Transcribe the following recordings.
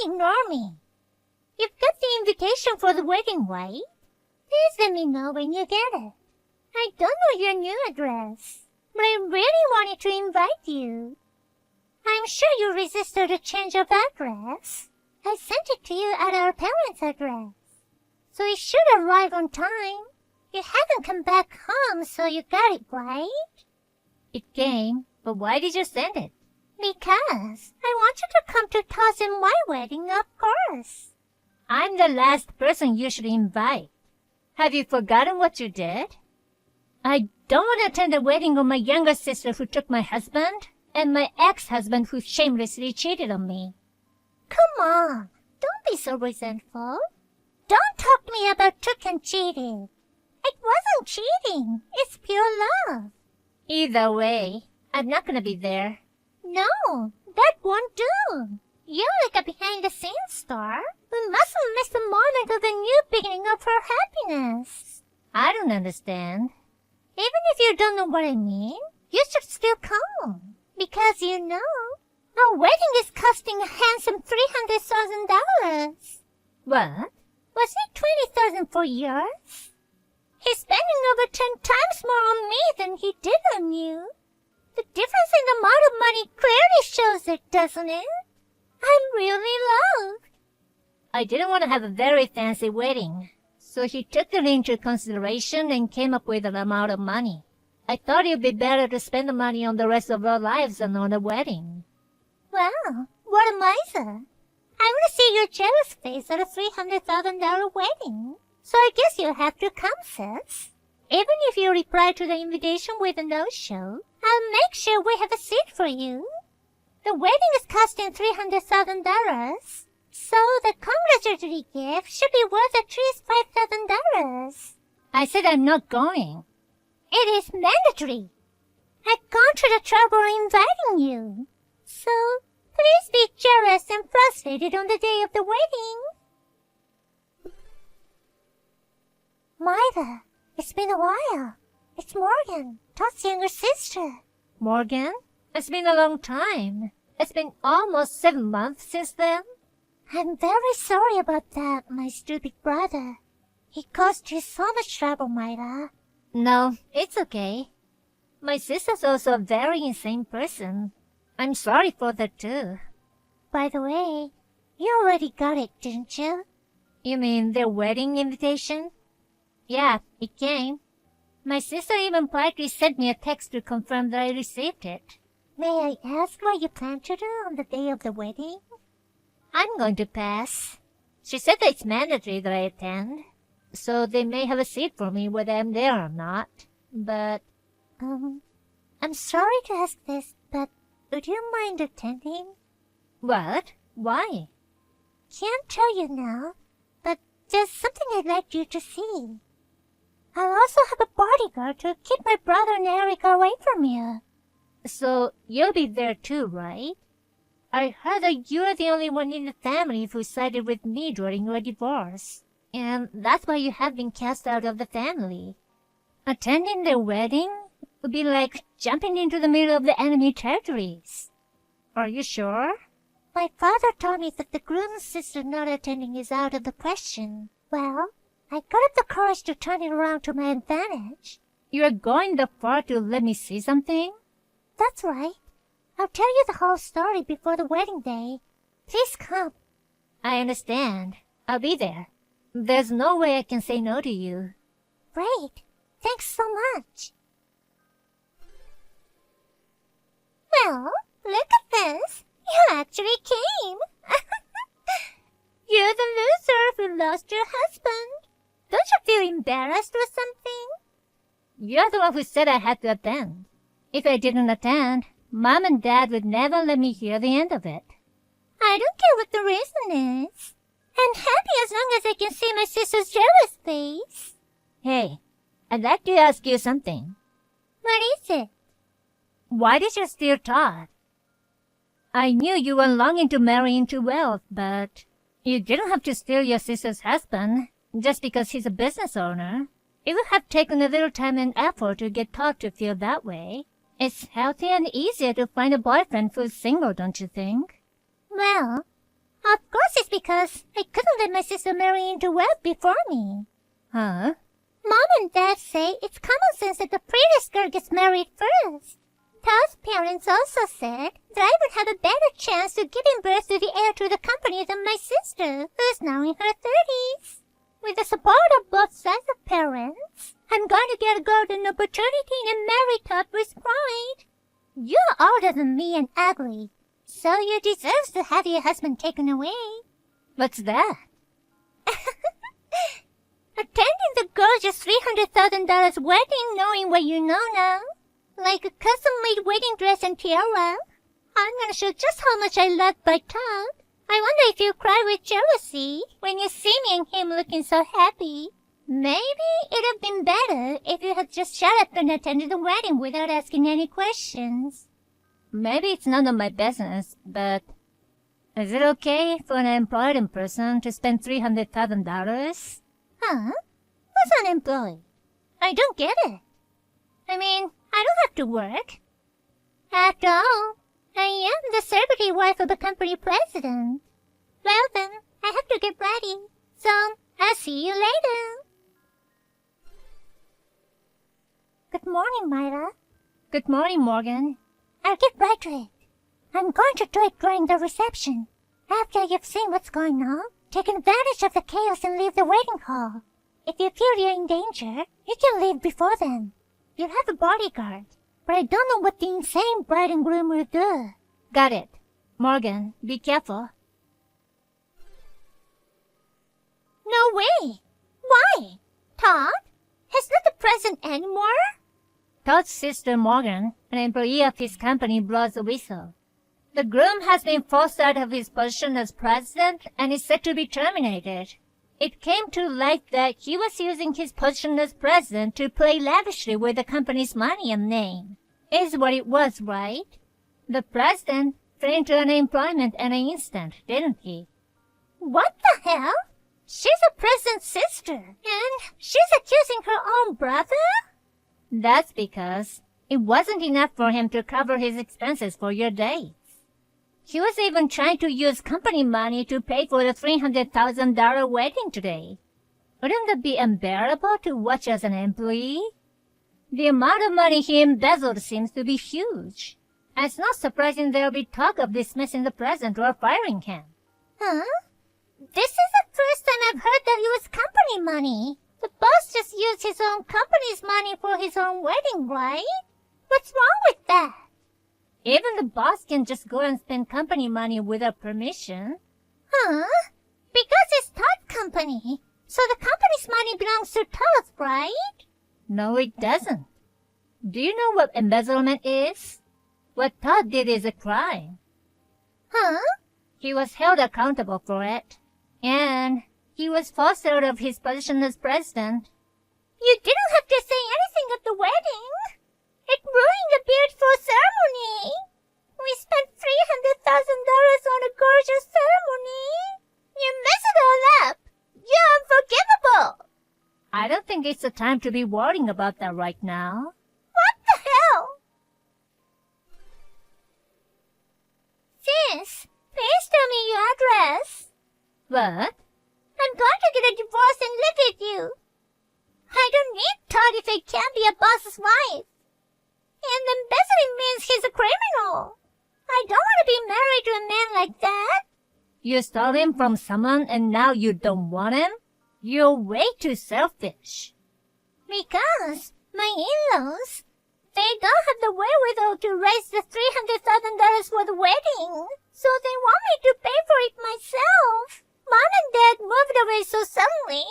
ignore me. You've got the invitation for the wedding, right? Please let me know when you get it. I don't know your new address, but I really wanted to invite you. I'm sure you resisted a change of address. I sent it to you at our parents' address, so it should arrive on time. You haven't come back home, so you got it, right? It came, but why did you send it? Because I want you to come to Toss and my wedding, of course. I'm the last person you should invite. Have you forgotten what you did? I don't want to attend the wedding of my younger sister who took my husband, and my ex-husband who shamelessly cheated on me. Come on, don't be so resentful. Don't talk to me about took and cheated. It wasn't cheating. It's pure love. Either way, I'm not going to be there. No, that won't do. You're like a behind-the-scenes star. We mustn't miss the moment of the new beginning of her happiness. I don't understand. Even if you don't know what I mean, you should still come. Because you know, our wedding is costing a handsome $300,000. What? Was it $20,000 for yours? He's spending over 10 times more on me than he did on you. The difference in the amount of money clearly shows it, doesn't it? I'm really loved. I didn't want to have a very fancy wedding, so he took that into consideration and came up with an amount of money. I thought it would be better to spend the money on the rest of our lives than on a wedding. Well, what a miser. I want to see your jealous face at a $300,000 wedding. So I guess you'll have to come, sis. Even if you reply to the invitation with a no-show, I'll make sure we have a seat for you. The wedding is costing $300,000, so the congratulatory gift should be worth at least $5,000. I said I'm not going. It is mandatory. I've gone to the trouble of inviting you. So please be jealous and frustrated on the day of the wedding. Myra, it's been a while. It's Morgan, Todd's younger sister. Morgan? It's been a long time. It's been almost 7 months since then. I'm very sorry about that, my stupid brother. He caused you so much trouble, Myra. No, it's okay. My sister's also a very insane person. I'm sorry for that too. By the way, you already got it, didn't you? You mean their wedding invitation? Yeah, it came. My sister even politely sent me a text to confirm that I received it. May I ask what you plan to do on the day of the wedding? I'm going to pass. She said that it's mandatory that I attend, so they may have a seat for me whether I'm there or not. But, I'm sorry to ask this, but would you mind attending? What? Why? Can't tell you now, but there's something I'd like you to see. I'll also have a bodyguard to keep my brother and Eric away from you. So you'll be there too, right? I heard that you're the only one in the family who sided with me during your divorce, and that's why you have been cast out of the family. Attending their wedding would be like jumping into the middle of the enemy territories. Are you sure? My father told me that the groom's sister not attending is out of the question. Well, I got up the courage to turn it around to my advantage. You're going that far to let me see something? That's right. I'll tell you the whole story before the wedding day. Please come. I understand. I'll be there. There's no way I can say no to you. Great. Thanks so much. Well, look at this. You actually came. You're the loser who lost your husband. Don't you feel embarrassed or something? You're the one who said I had to attend. If I didn't attend, Mom and Dad would never let me hear the end of it. I don't care what the reason is. I'm happy as long as I can see my sister's jealous face. Hey, I'd like to ask you something. What is it? Why did you steal Todd? I knew you were longing to marry into wealth, but you didn't have to steal your sister's husband just because he's a business owner. It would have taken a little time and effort to get Todd to feel that way. It's healthier and easier to find a boyfriend who's single, don't you think? Well, Of course it's because I couldn't let my sister marry into wealth before me. Huh? Mom and Dad say it's common sense that the prettiest girl gets married first. Todd's parents also said that I would have a better chance of giving birth to the heir to the company than my sister, who is now in her 30s. With the support of both sides of parents, I'm going to get a golden opportunity and marry Todd with pride. You're older than me and ugly, so you deserve to have your husband taken away. What's that? Attending the gorgeous $300,000 wedding knowing what you know now. Like a custom-made wedding dress and tiara. I'm gonna show just how much I love by Todd. I wonder if you'll cry with jealousy when you see me and him looking so happy. Maybe it'd have been better if you had just shut up and attended the wedding without asking any questions. Maybe it's none of my business, but is it okay for an employed person to spend $300,000? Huh? Who's unemployed? I don't get it. I mean, I don't have to work. After all, I am the celebrity wife of the company president. Well then, I have to get ready. So, I'll see you later. Good morning, Myra. Good morning, Morgan. I'll get right to it. I'm going to do it during the reception. After you've seen what's going on, take advantage of the chaos and leave the waiting hall. If you feel you're in danger, you can leave before then. You'll have a bodyguard, but I don't know what the insane bride and groom will do. Got it. Morgan, be careful. No way! Why? Todd? He's not the president anymore? Todd's sister Morgan, an employee of his company, blows the whistle. The groom has been forced out of his position as president and is set to be terminated. It came to light that he was using his position as president to play lavishly with the company's money and name. Is what it was, right? The president fell into unemployment in an instant, didn't he? What the hell? She's the president's sister, and she's accusing her own brother? That's because it wasn't enough for him to cover his expenses for your dates. He was even trying to use company money to pay for the $300,000 wedding today. Wouldn't that be unbearable to watch as an employee? The amount of money he embezzled seems to be huge. And it's not surprising there'll be talk of dismissing the president or firing him. Huh? This is the first time I've heard that it was company money. The boss just used his own company's money for his own wedding, right? What's wrong with that? Even the boss can just go and spend company money without permission. Huh? Because it's Todd's company. So the company's money belongs to Todd, right? No, it doesn't. Do you know what embezzlement is? What Todd did is a crime. Huh? He was held accountable for it. And he was forced out of his position as president. You didn't have to say anything at the wedding. It ruined the beautiful ceremony. We spent $300,000 on a gorgeous ceremony. You messed it all up. You're unforgivable. I don't think it's the time to be worrying about that right now. What the hell? Sis, please tell me your address. What? I'm going to get a divorce and live with you. I don't need Todd if I can't be a boss's wife. And embezzling means he's a criminal. I don't want to be married to a man like that. You stole him from someone and now you don't want him? You're way too selfish. Because my in-laws, they don't have the wherewithal to raise the $300,000 for the wedding. So they want me to pay for it myself. Mom and Dad moved away so suddenly,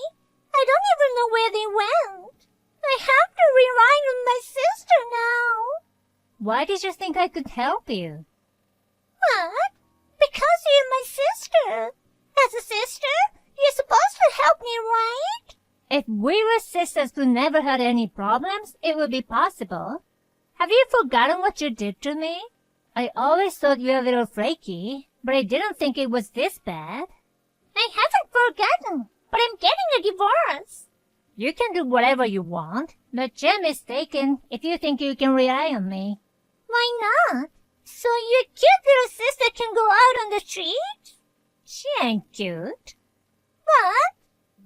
I don't even know where they went. I have to rely on my sister now. Why did you think I could help you? What? Because you're my sister. As a sister, you're supposed to help me, right? If we were sisters who never had any problems, it would be possible. Have you forgotten what you did to me? I always thought you were a little flaky, but I didn't think it was this bad. I haven't forgotten, but I'm getting a divorce. You can do whatever you want, but you're mistaken if you think you can rely on me. Why not? So your cute little sister can go out on the street? She ain't cute. What?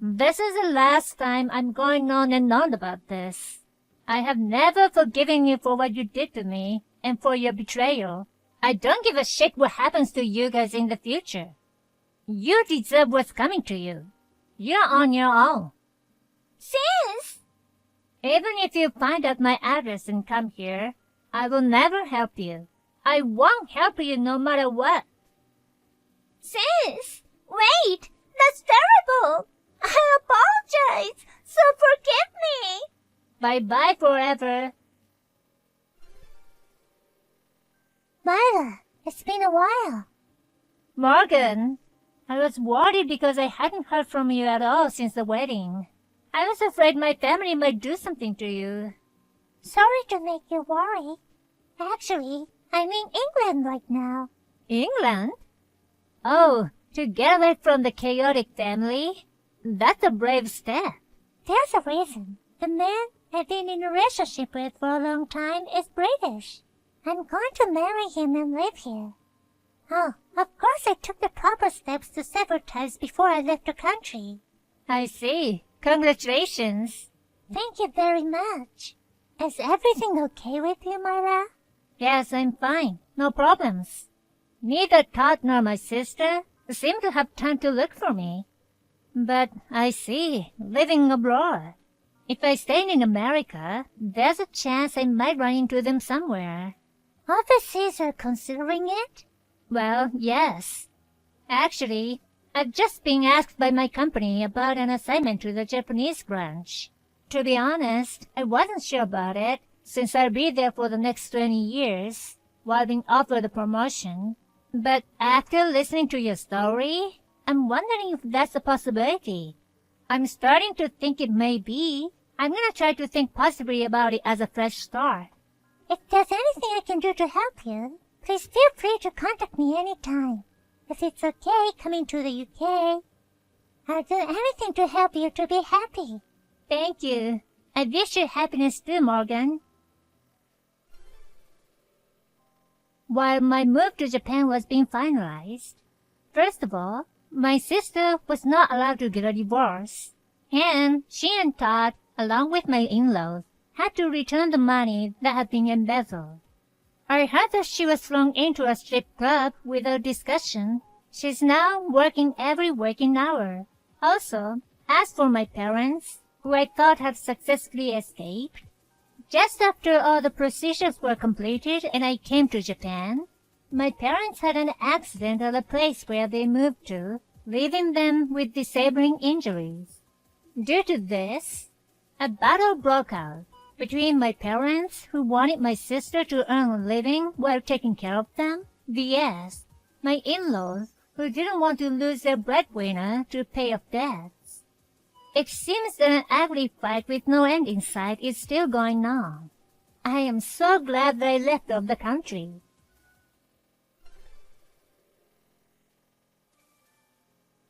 This is the last time I'm going on and on about this. I have never forgiven you for what you did to me and for your betrayal. I don't give a shit what happens to you guys in the future. You deserve what's coming to you. You're on your own. Sis! Even if you find out my address and come here, I will never help you. I won't help you no matter what. Sis! Wait! That's terrible! I apologize! So forgive me! Bye-bye forever. Myra, it's been a while. Morgan, I was worried because I hadn't heard from you at all since the wedding. I was afraid my family might do something to you. Sorry to make you worry. Actually, I'm in England right now. England? Oh, to get away from the chaotic family? That's a brave step. There's a reason. The man I've been in a relationship with for a long time is British. I'm going to marry him and live here. Oh, of course I took the proper steps to sever ties before I left the country. I see. Congratulations. Thank you very much. Is everything okay with you, Myra? Yes, I'm fine. No problems. Neither Todd nor my sister seem to have time to look for me. But I see, living abroad. If I stay in America, there's a chance I might run into them somewhere. Overseas are considering it? Well, yes. Actually, I've just been asked by my company about an assignment to the Japanese branch. To be honest, I wasn't sure about it, since I'll be there for the next 20 years, while being offered a promotion. But after listening to your story, I'm wondering if that's a possibility. I'm starting to think it may be. I'm gonna try to think positively about it as a fresh start. If there's anything I can do to help you, please feel free to contact me anytime. If it's okay coming to the UK, I'll do anything to help you to be happy. Thank you. I wish you happiness too, Morgan. While my move to Japan was being finalized, first of all, my sister was not allowed to get a divorce, and she and Todd, along with my in-laws, had to return the money that had been embezzled. I heard that she was thrown into a strip club without discussion. She's now working every waking hour. Also, as for my parents, who I thought had successfully escaped, just after all the procedures were completed and I came to Japan, my parents had an accident at the place where they moved to, leaving them with disabling injuries. Due to this, a battle broke out between my parents, who wanted my sister to earn a living while taking care of them, vs. my in-laws, who didn't want to lose their breadwinner to pay off debts. It seems that an ugly fight with no end in sight is still going on. I am so glad that I left of the country.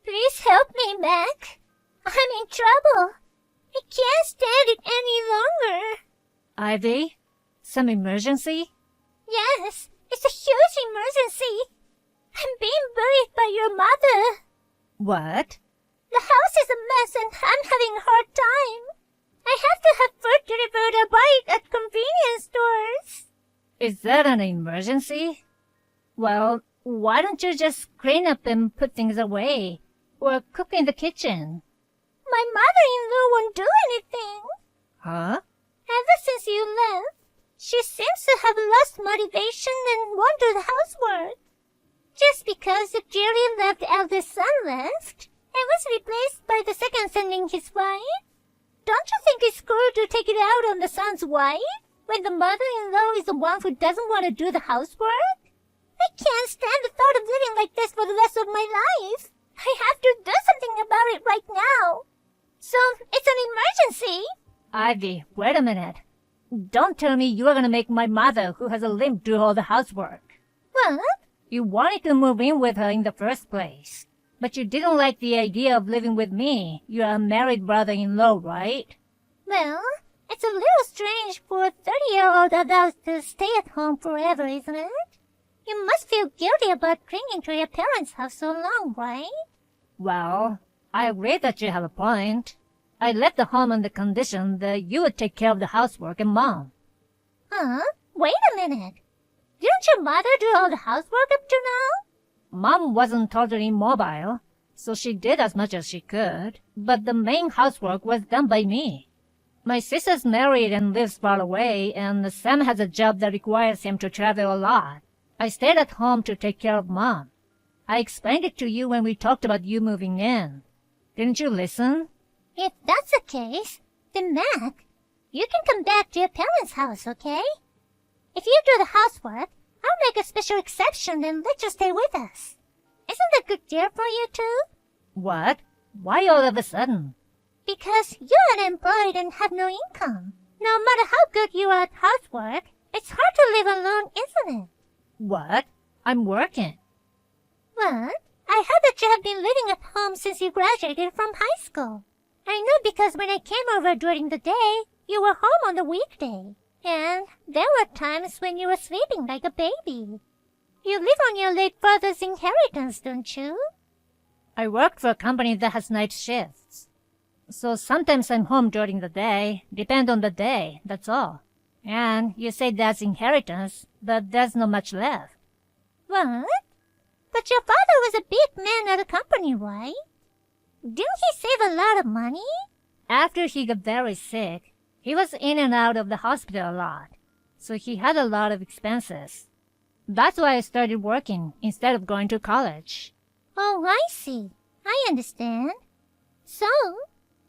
Please help me, Mac. I'm in trouble. I can't stand it any longer. Ivy? Some emergency? Yes, it's a huge emergency. I'm being bullied by your mother. What? The house is a mess and I'm having a hard time. I have to have food delivered or buy it at convenience stores. Is that an emergency? Well, why don't you just clean up and put things away? Or cook in the kitchen? My mother-in-law won't do anything. Huh? Ever since you left, she seems to have lost motivation and won't do the housework. Just because the dearly loved eldest son left and was replaced by the second son and his wife? Don't you think it's cruel to take it out on the son's wife when the mother-in-law is the one who doesn't want to do the housework? I can't stand the thought of living like this for the rest of my life. I have to do something about it right now. So, it's an emergency. Ivy, wait a minute. Don't tell me you are going to make my mother, who has a limp, do all the housework. What? You wanted to move in with her in the first place. But you didn't like the idea of living with me. You're a married brother-in-law, right? Well, it's a little strange for a 30-year-old adult to stay at home forever, isn't it? You must feel guilty about clinging to your parents' house so long, right? Well, I agree that you have a point. I left the home on the condition that you would take care of the housework and Mom. Huh? Wait a minute. Didn't your mother do all the housework up to now? Mom wasn't totally mobile, so she did as much as she could, but the main housework was done by me. My sister's married and lives far away, and Sam has a job that requires him to travel a lot. I stayed at home to take care of Mom. I explained it to you when we talked about you moving in. Didn't you listen? If that's the case, then Mac, you can come back to your parents' house, okay? If you do the housework, I'll make a special exception and let you stay with us. Isn't that a good deal for you two? What? Why all of a sudden? Because you're unemployed and have no income. No matter how good you are at housework, it's hard to live alone, isn't it? What? I'm working. What? I heard that you have been living at home since you graduated from high school. I know because when I came over during the day, you were home on the weekday. And there were times when you were sleeping like a baby. You live on your late father's inheritance, don't you? I work for a company that has night shifts. So sometimes I'm home during the day, depend on the day, that's all. And you say that's inheritance, but there's not much left. What? But your father was a big man at the company, right? Didn't he save a lot of money? After he got very sick, he was in and out of the hospital a lot, so he had a lot of expenses. That's why I started working instead of going to college. Oh, I see. I understand. So,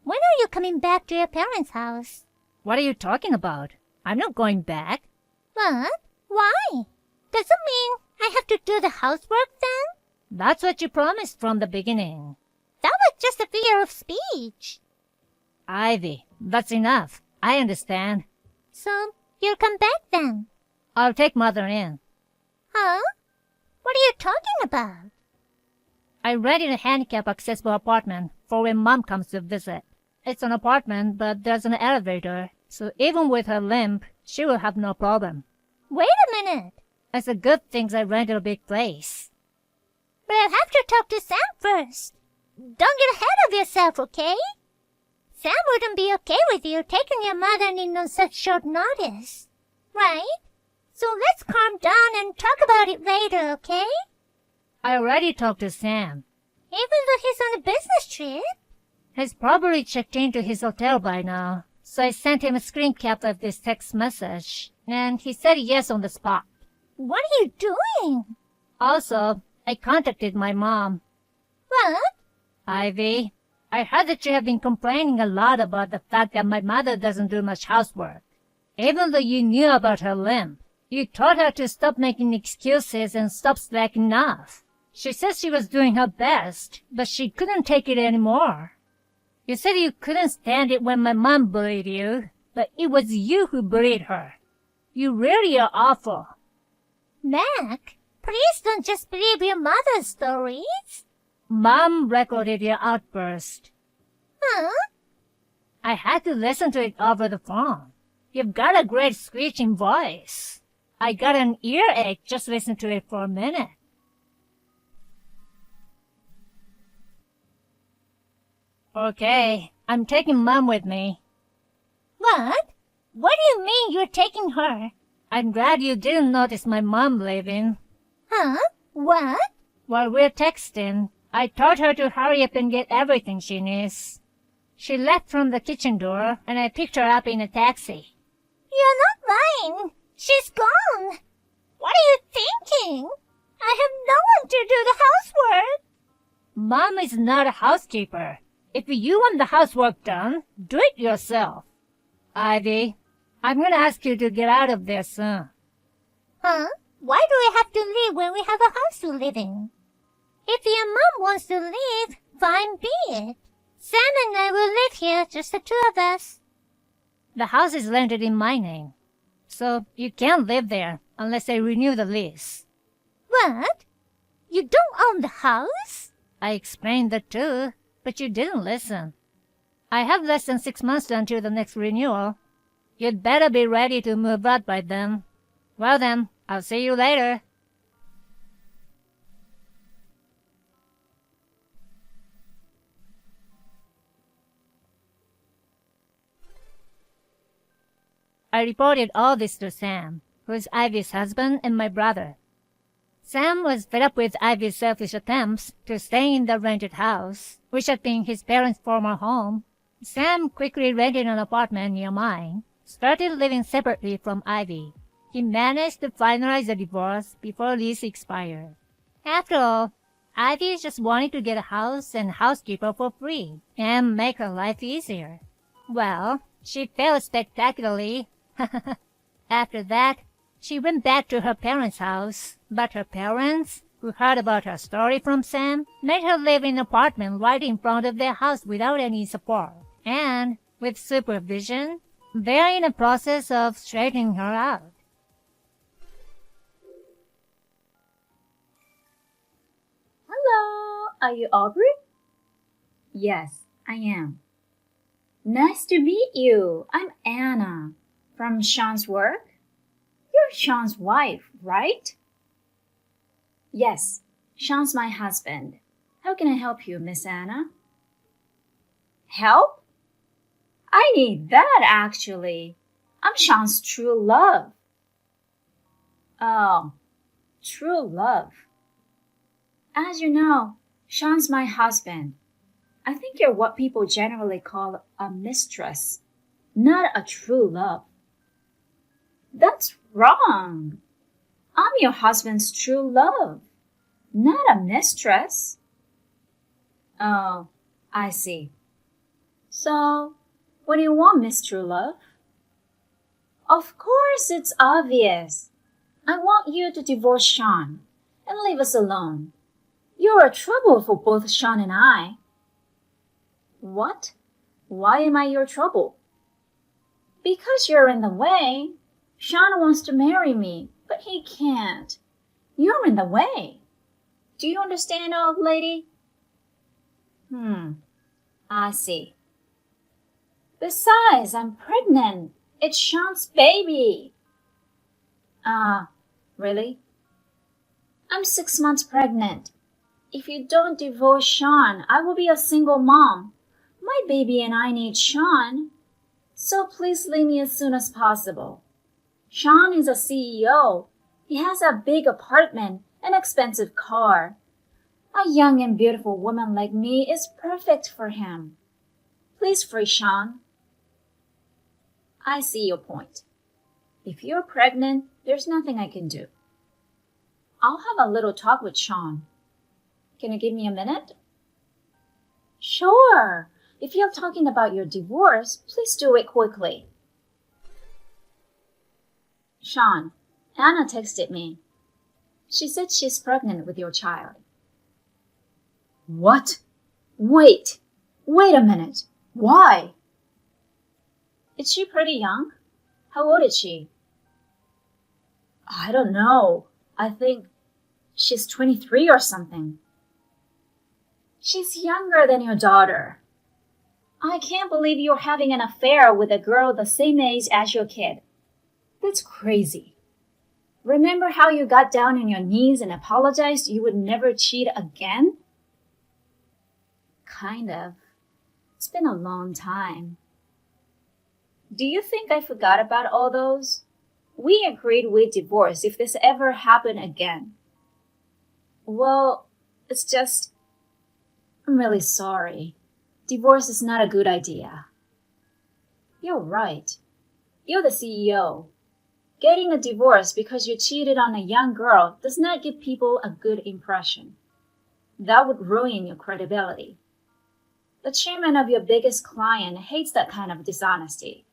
when are you coming back to your parents' house? What are you talking about? I'm not going back. What? Why? Does it mean I have to do the housework then? That's what you promised from the beginning. That was just a figure of speech. Ivy, that's enough. I understand. So, you'll come back then? I'll take Mother in. Huh? What are you talking about? I rented a handicap-accessible apartment for when Mom comes to visit. It's an apartment, but there's an elevator, so even with her limp, she will have no problem. Wait a minute. It's a good thing I rented a big place. But I'll have to talk to Sam first. Don't get ahead of yourself, okay? Sam wouldn't be okay with you taking your mother in on such short notice. Right? So let's calm down and talk about it later, okay? I already talked to Sam. Even though he's on a business trip? He's probably checked into his hotel by now, so I sent him a screen cap of this text message, and he said yes on the spot. What are you doing? Also, I contacted my mom. What? Ivy, I heard that you have been complaining a lot about the fact that my mother doesn't do much housework. Even though you knew about her limp, you told her to stop making excuses and stop slacking off. She says she was doing her best, but she couldn't take it anymore. You said you couldn't stand it when my mom bullied you, but it was you who bullied her. You really are awful. Mac, please don't just believe your mother's stories. Mom recorded your outburst. Huh? I had to listen to it over the phone. You've got a great screeching voice. I got an earache just listening to it for a minute. Okay, I'm taking Mom with me. What? What do you mean you're taking her? I'm glad you didn't notice my mom leaving. Huh? What? While we're texting, I told her to hurry up and get everything she needs. She left from the kitchen door, and I picked her up in a taxi. You're not lying. She's gone. What are you thinking? I have no one to do the housework. Mom is not a housekeeper. If you want the housework done, do it yourself. Ivy, I'm going to ask you to get out of there soon. Huh? Why do we have to leave when we have a house to live in? If your mom wants to leave, fine be it. Sam and I will live here, just the two of us. The house is rented in my name, so you can't live there unless I renew the lease. What? You don't own the house? I explained that too, but you didn't listen. I have less than 6 months until the next renewal. You'd better be ready to move out by then. Well then, I'll see you later. I reported all this to Sam, who's Ivy's husband and my brother. Sam was fed up with Ivy's selfish attempts to stay in the rented house, which had been his parents' former home. Sam quickly rented an apartment near mine, started living separately from Ivy. He managed to finalize the divorce before lease expired. After all, Ivy just wanted to get a house and housekeeper for free and make her life easier. Well, she failed spectacularly. After that, she went back to her parents' house, but her parents, who heard about her story from Sam, made her live in an apartment right in front of their house without any support. And, with supervision, they're in the process of straightening her out. Hello, are you Aubrey? Yes, I am. Nice to meet you. I'm Anna, from Sean's work. You're Sean's wife, right? Yes, Sean's my husband. How can I help you, Miss Anna? Help? I need that, actually. I'm Sean's true love. Oh, true love. As you know, Sean's my husband. I think you're what people generally call a mistress, not a true love. That's wrong. I'm your husband's true love, not a mistress. Oh, I see. So, what do you want, Miss True Love? Of course, it's obvious. I want you to divorce Sean and leave us alone. You're a trouble for both Sean and I. What? Why am I your trouble? Because you're in the way. Sean wants to marry me, but he can't. You're in the way. Do you understand, old lady? I see. Besides, I'm pregnant. It's Sean's baby. Really? I'm 6 months pregnant. If you don't divorce Sean, I will be a single mom. My baby and I need Sean. So please leave me as soon as possible. Sean is a CEO. He has a big apartment, an expensive car. A young and beautiful woman like me is perfect for him. Please free Sean. I see your point. If you're pregnant, there's nothing I can do. I'll have a little talk with Sean. Can you give me a minute? Sure. If you're talking about your divorce, please do it quickly. Sean, Anna texted me. She said she's pregnant with your child. What? Wait a minute. Why? Is she pretty young? How old is she? I don't know. I think she's 23 or something. She's younger than your daughter. I can't believe you're having an affair with a girl the same age as your kid. That's crazy. Remember how you got down on your knees and apologized you would never cheat again? Kind of. It's been a long time. Do you think I forgot about all those? We agreed we'd divorce if this ever happened again. Well, it's just... I'm really sorry. Divorce is not a good idea. You're right. You're the CEO. Getting a divorce because you cheated on a young girl does not give people a good impression. That would ruin your credibility. The chairman of your biggest client hates that kind of dishonesty.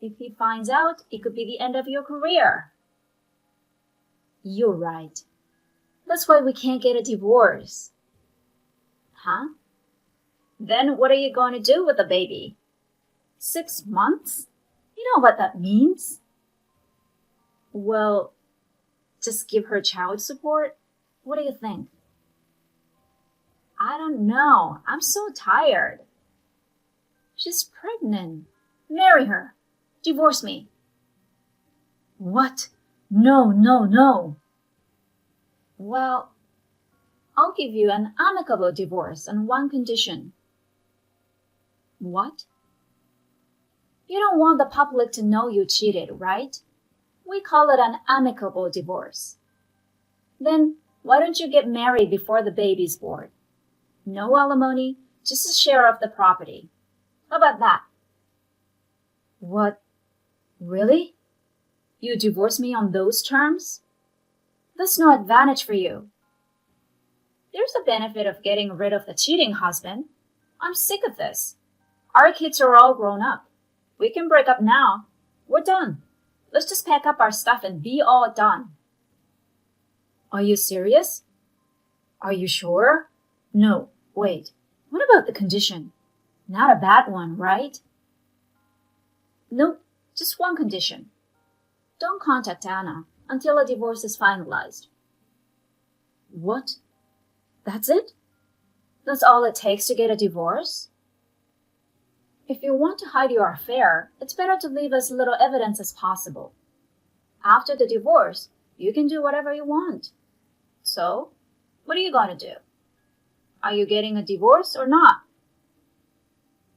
If he finds out, it could be the end of your career. You're right. That's why we can't get a divorce. Huh? Then what are you going to do with the baby? 6 months? You know what that means? Well, just give her child support? What do you think? I don't know. I'm so tired. She's pregnant. Marry her. Divorce me. What? No. Well, I'll give you an amicable divorce on one condition. What? You don't want the public to know you cheated, right? We call it an amicable divorce. Then why don't you get married before the baby's born? No alimony, just a share of the property. How about that? What? Really? You divorce me on those terms? That's no advantage for you. There's a benefit of getting rid of the cheating husband. I'm sick of this. Our kids are all grown up. We can break up now. We're done. Let's just pack up our stuff and be all done. Are you serious? Are you sure? No, wait. What about the condition? Not a bad one, right? Nope, just one condition. Don't contact Anna until a divorce is finalized. What? That's it? That's all it takes to get a divorce? If you want to hide your affair, it's better to leave as little evidence as possible. After the divorce, you can do whatever you want. So, what are you going to do? Are you getting a divorce or not?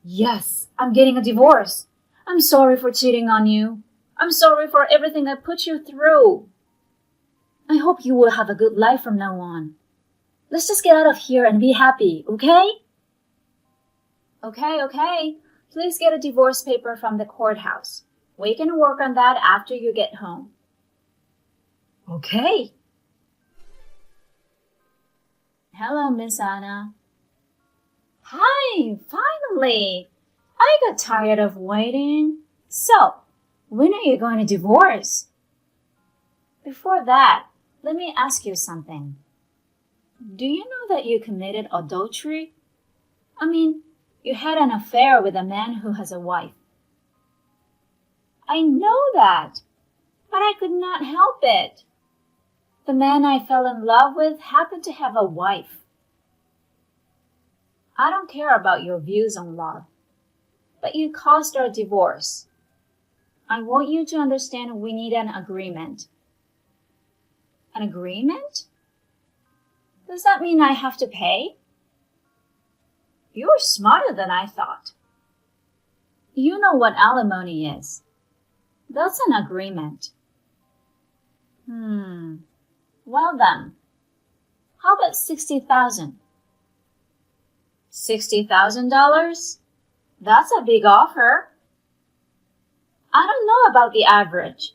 Yes, I'm getting a divorce. I'm sorry for cheating on you. I'm sorry for everything I put you through. I hope you will have a good life from now on. Let's just get out of here and be happy, okay? Okay. Please get a divorce paper from the courthouse. We can work on that after you get home. Okay. Hello, Miss Anna. Hi, finally. I got tired of waiting. So, when are you going to divorce? Before that, let me ask you something. Do you know that you committed adultery? I mean, you had an affair with a man who has a wife. I know that, but I could not help it. The man I fell in love with happened to have a wife. I don't care about your views on love, but you caused our divorce. I want you to understand we need an agreement. An agreement? Does that mean I have to pay? You're smarter than I thought. You know what alimony is. That's an agreement. Well then, how about $60,000? $60,000? That's a big offer. I don't know about the average.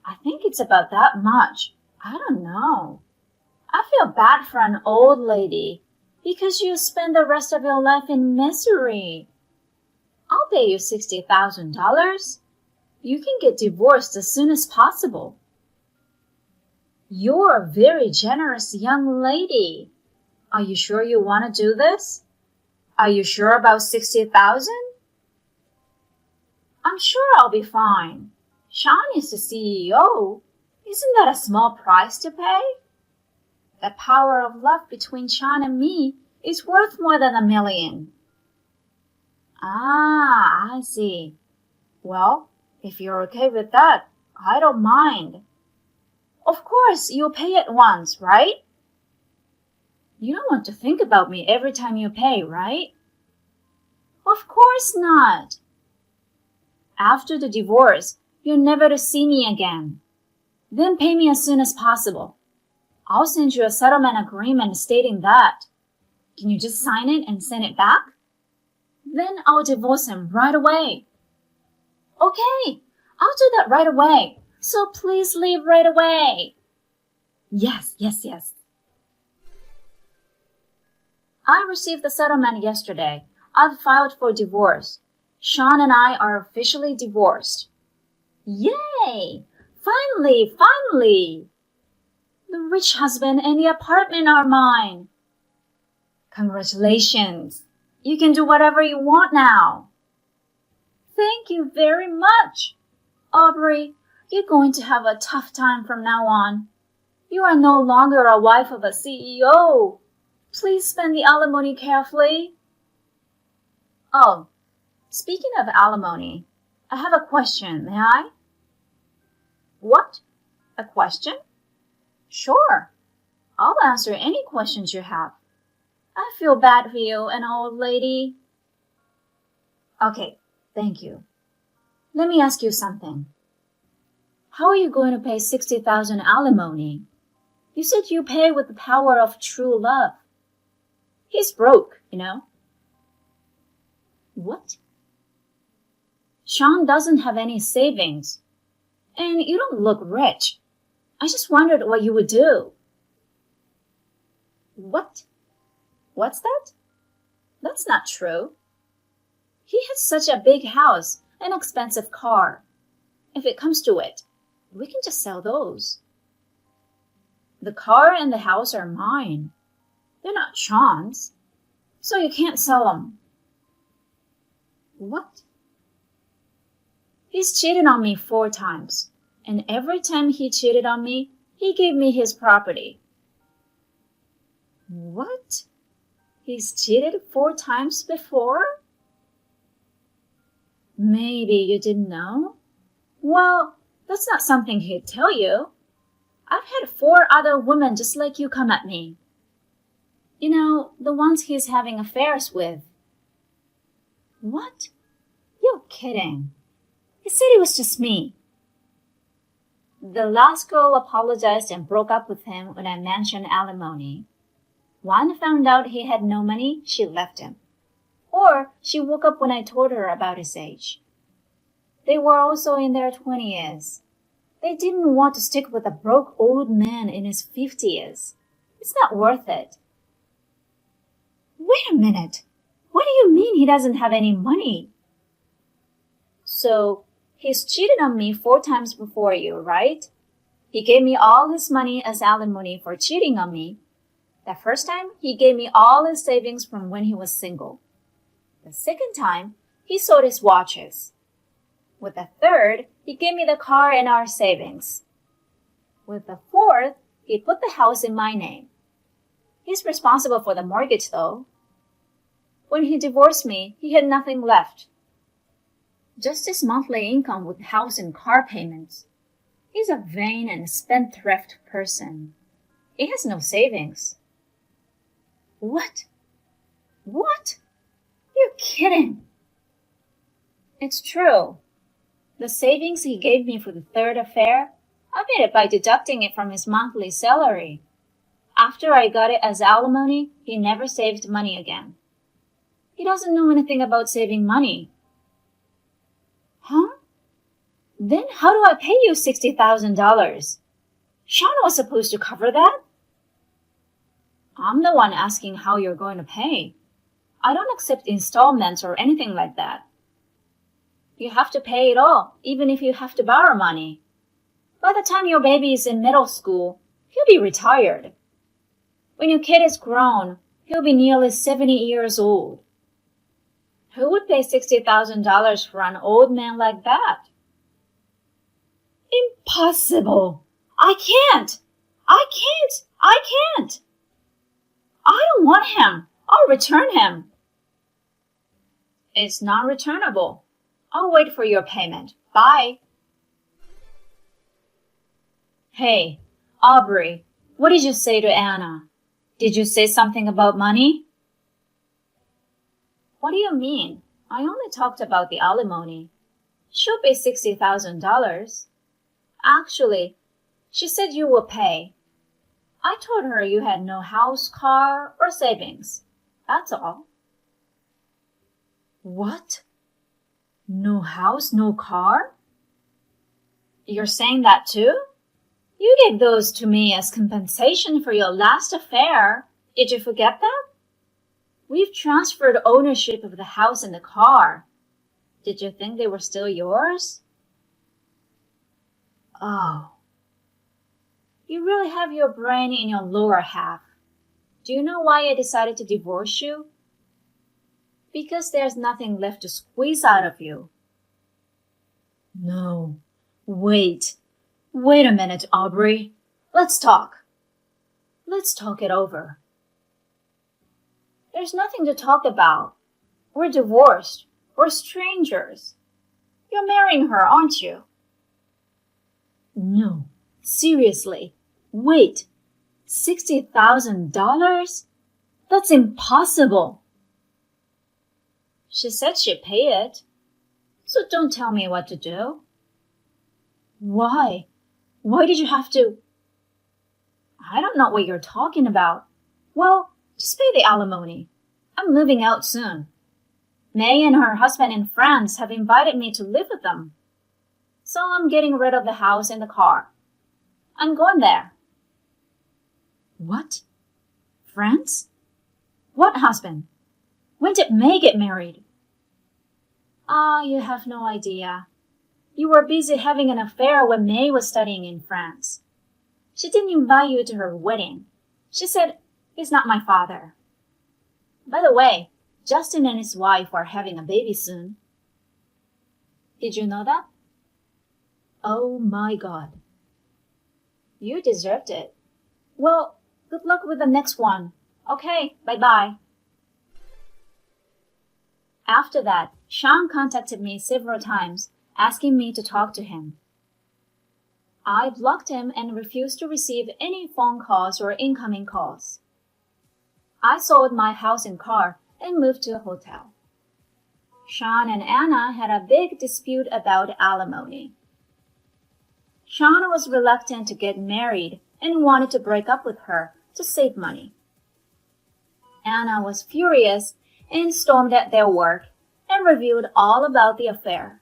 I think it's about that much. I don't know. I feel bad for an old lady because you spend the rest of your life in misery. I'll pay you $60,000. You can get divorced as soon as possible. You're a very generous young lady. Are you sure you want to do this? Are you sure about $60,000? I'm sure I'll be fine. Sean is the CEO. Isn't that a small price to pay? The power of love between Sean and me is worth more than $1 million. Ah, I see. Well, if you're okay with that, I don't mind. Of course, you'll pay at once, right? You don't want to think about me every time you pay, right? Of course not. After the divorce, you're never to see me again. Then pay me as soon as possible. I'll send you a settlement agreement stating that. Can you just sign it and send it back? Then I'll divorce him right away. Okay, I'll do that right away. So please leave right away. Yes. I received the settlement yesterday. I've filed for divorce. Sean and I are officially divorced. Yay! Finally! The rich husband and the apartment are mine. Congratulations. You can do whatever you want now. Thank you very much. Aubrey, you're going to have a tough time from now on. You are no longer a wife of a CEO. Please spend the alimony carefully. Oh, speaking of alimony, I have a question, may I? What? A question? Sure. I'll answer any questions you have. I feel bad for you, an old lady. Okay, thank you. Let me ask you something. How are you going to pay 60,000 alimony? You said you pay with the power of true love. He's broke, you know. What? Sean doesn't have any savings. And you don't look rich. I just wondered what you would do. What? What's that? That's not true. He has such a big house, an expensive car. If it comes to it, we can just sell those. The car and the house are mine. They're not Sean's. So you can't sell them. What? He's cheated on me 4 times. And every time he cheated on me, he gave me his property. What? He's cheated 4 times before? Maybe you didn't know? Well, that's not something he'd tell you. I've had 4 other women just like you come at me. You know, the ones he's having affairs with. What? You're kidding. He said it was just me. The last girl apologized and broke up with him when I mentioned alimony. One found out he had no money, she left him. Or she woke up when I told her about his age. They were also in their 20s. They didn't want to stick with a broke old man in his 50s. It's not worth it. Wait a minute. What do you mean he doesn't have any money? So, he's cheated on me 4 times before you, right? He gave me all his money as alimony for cheating on me. The first time, he gave me all his savings from when he was single. The second time, he sold his watches. With the third, he gave me the car and our savings. With the fourth, he put the house in my name. He's responsible for the mortgage, though. When he divorced me, he had nothing left. Just his monthly income with house and car payments. He's a vain and spendthrift person. He has no savings. What? What? You're kidding. It's true. The savings he gave me for the third affair, I made it by deducting it from his monthly salary. After I got it as alimony, he never saved money again. He doesn't know anything about saving money. Huh? Then how do I pay you $60,000? Sean was supposed to cover that. I'm the one asking how you're going to pay. I don't accept installments or anything like that. You have to pay it all, even if you have to borrow money. By the time your baby is in middle school, he'll be retired. When your kid is grown, he'll be nearly 70 years old. Who would pay $60,000 for an old man like that? Impossible! I can't! I don't want him. I'll return him. It's not returnable. I'll wait for your payment. Bye. Hey, Aubrey, what did you say to Anna? Did you say something about money? What do you mean? I only talked about the alimony. She'll pay $60,000. Actually, she said you will pay. I told her you had no house, car, or savings. That's all. What? No house, no car? You're saying that too? You gave those to me as compensation for your last affair. Did you forget that? We've transferred ownership of the house and the car. Did you think they were still yours? Oh. You really have your brain in your lower half. Do you know why I decided to divorce you? Because there's nothing left to squeeze out of you. No. Wait. Wait a minute, Aubrey. Let's talk. Let's talk it over. There's nothing to talk about. We're divorced. We're strangers. You're marrying her, aren't you? No. Seriously. Wait. $60,000? That's impossible. She said she'd pay it. So don't tell me what to do. Why? Why did you have to? I don't know what you're talking about. Well, just pay the alimony. I'm moving out soon. May and her husband in France have invited me to live with them. So I'm getting rid of the house and the car. I'm going there. What? France? What husband? When did May get married? Ah, you have no idea. You were busy having an affair when May was studying in France. She didn't invite you to her wedding. She said, he's not my father. By the way, Justin and his wife are having a baby soon. Did you know that? Oh my God. You deserved it. Well, good luck with the next one. Okay, bye-bye. After that, Sean contacted me several times, asking me to talk to him. I blocked him and refused to receive any phone calls or incoming calls. I sold my house and car and moved to a hotel. Sean and Anna had a big dispute about alimony. Sean was reluctant to get married and wanted to break up with her to save money. Anna was furious and stormed at their work and revealed all about the affair.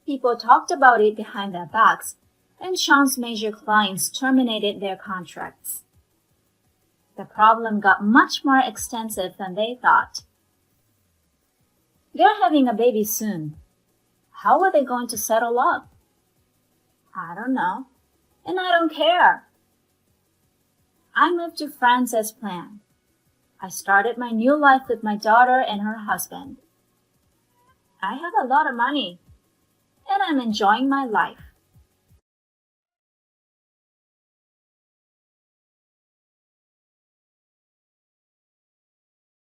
People talked about it behind their backs, and Sean's major clients terminated their contracts. The problem got much more extensive than they thought. They're having a baby soon. How are they going to settle up? I don't know, and I don't care. I moved to France as planned. I started my new life with my daughter and her husband. I have a lot of money, and I'm enjoying my life.